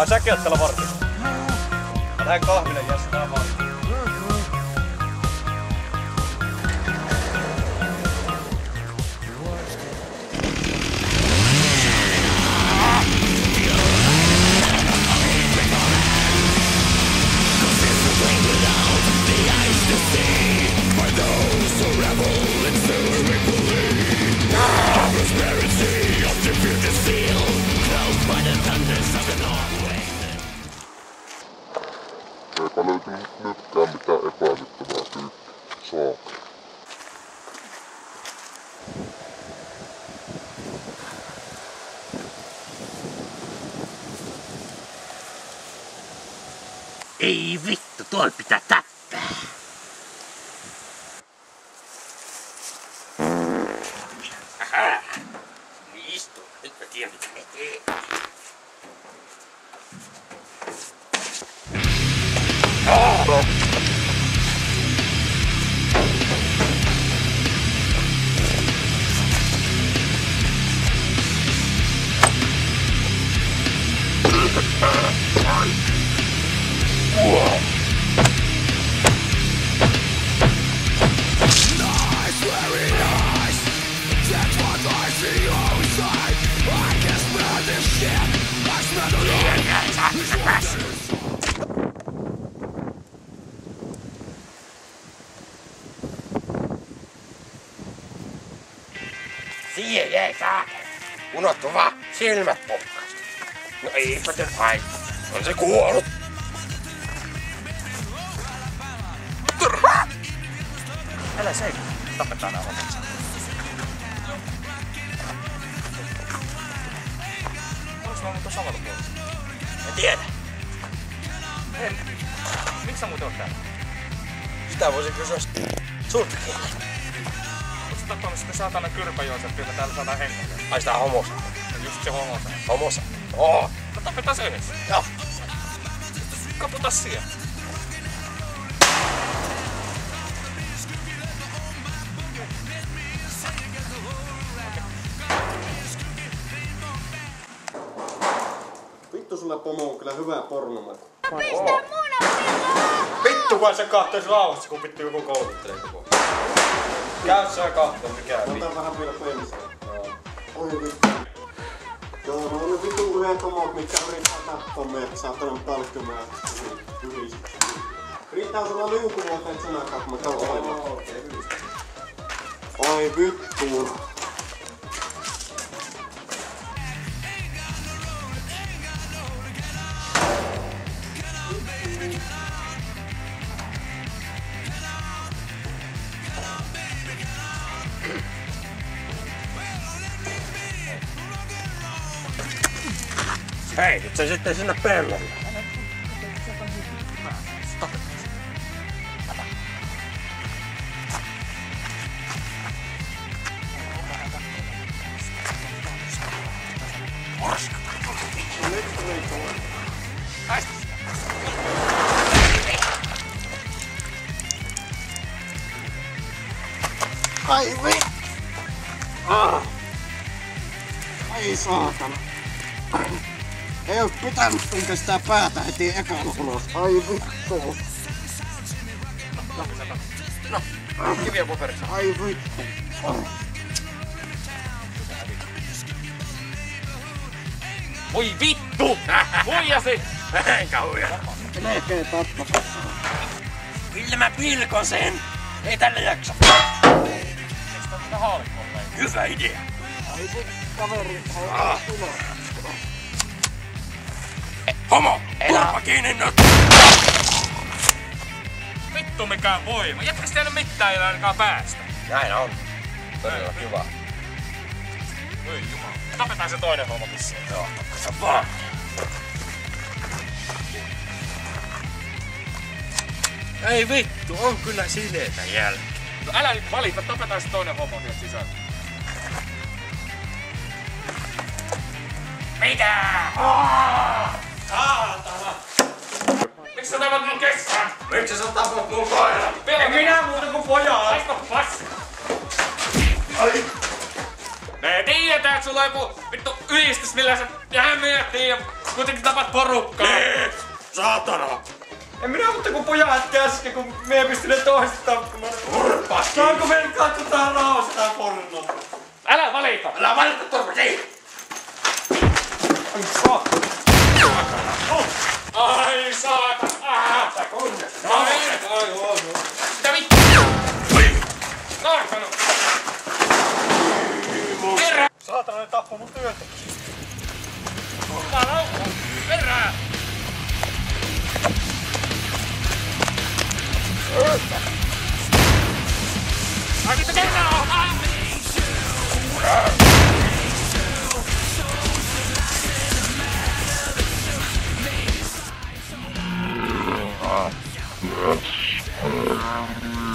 Ai säkin oot täällä vartissa. Mä lähden kahville jästään vaan. Eipä löytynyt nytkään mitään epäilyttävää tyyppiä. Saakka. Ei vittu, tuolla pitää tappaa. Niin istu. Nyt mä tiedän mitä ne tee. Siihen jäi saakeli. Unohtu vaan silmät puhkaista. No eipä nyt haittaa. On se kuollut. Älä seikö. Tapetaan nää loput. Onks mä muuten samalla puolella? En tiedä. Hei, miksi sä muuten oot täällä? Sitä voisin kysyä sulta kielellä. Oot sä tappanut sitten saatana kyrpäjoiset, joka täällä saadaan hengolle? Ai sitä homosa. Just se homosa. Homosa? Oo. No tapetaan se yhdessä. Joo. Kaputa siellä. Vittu sulla pomo on kyllä hyvä pornomaku. Pistä munapilloa! Vittu kun sä kahtois rauhassa, kun vittu joku kouluttelee koko ajan. Käy sä kahtoon, mikä vittu. Ota vähän vielä pensaa. Oi vittu. Joo, no on vittu yhden pomot, mitkä yrittää tappaa meidät. Saatana palkkimaan yhdistys. Riittää sulla liukuvuotta, et sä näkään, kun mä käyn olemaan. Ai vittu. Hei, nyt sä sitten sinne pellolle. Ai vittu. Ai saatana. Ei oo pitänyt pinkä sitä päätä heti ekana ulos. Ai vittu. No, kiviä paperissa. Ai vittu. Voi vittu! Huijasi! Enkä huija. Melkein tappa. Millä mä pilkon sen? Ei tällä jaksa. Eiks tää mitä haalikkoon leikkaa? Hyvä idea. Ai vittu, kaveri. Homo! Kurva kiinni nyt! Vittu mikä voima! Jätkäs teille mitään ei ainakaan päästä. Näin on. Todella kiva. Voi jumala. Tapetaan se toinen homma vissiin. Joo, tappa vaan. Ei vittu, on kyllä sileitä jälkeen. No älä nyt valita, tapetaan se toinen homma sieltä sisään. Mitä? Saatana! Miksi sä tapat mun kesän? Miksi sä tapat mun koiran? En minä muuta kuin pojaa! Haista paska! Me tiedetään, että sulla on joku vittu ylistys, millä sä... Ja en minä tiedä. Kuitenkin tapat porukkaa. Niin! Saatana! En minä mutta kun pojat käske, kun me ei pystyneet toista tappamaan. Turpaki! Saanko meillä katsotaan rauhassa tää porno? Älä valita! Älä valita turpaki! Ai saatana! Sä kunnes! Ai on. Mitä vittu? Saatana! Perää! Saatana ne tappoi mun työtä. Perää! Hakita kertaa! Yes.